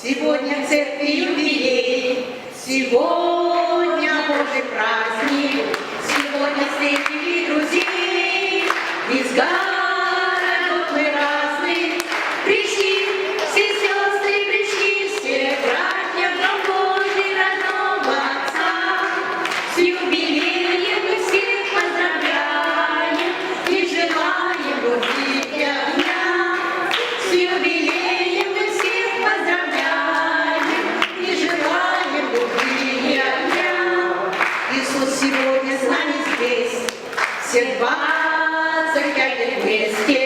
Сегодня в церкви юбилей, сегодня Божий праздник, сегодня встретили друзей, из городов мы разных. Пришли все сестры, пришли все братья, в дом Божий родного Отца. С юбилеем мы всех поздравляем и желаем любви и огня. С юбилеем мы всех поздравляем и желаем любви и огня. Иисус сегодня с нами здесь, все 25 лет вместе.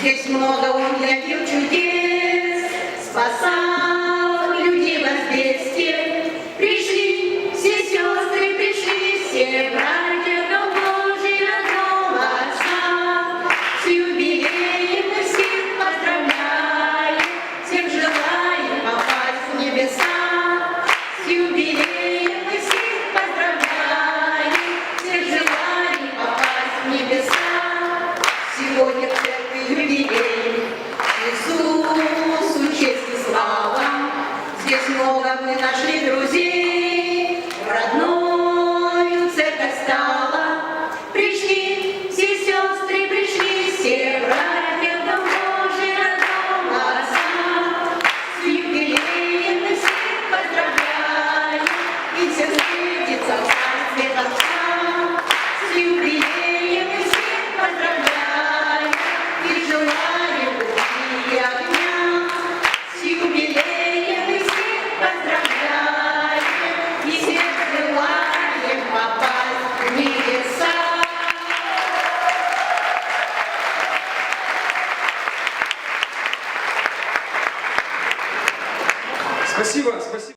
Здесь много Он явил чудес, спасал людей возвестие. Пришли все сестры, пришли все братья, в дом Божий родного Отца. С юбилеем мы всех поздравляем, всем желаем попасть в небеса. С юбилеем мы всех поздравляем, всем желаем попасть в небеса. Сегодня в церкви юбилей, Иисусу честь и слава. Здесь много мы нашли друзей, родною церковь стала. Пришли все сестры, пришли все братья, в дом Божий родного Отца. С юбилеем мы всех поздравляем, и все встретится в царстве Отца. С юбилеем мы всех поздравляем и желаем любви и огня. С юбилеем мы всех поздравляем и всех желаем попасть в небеса. Спасибо, спасибо.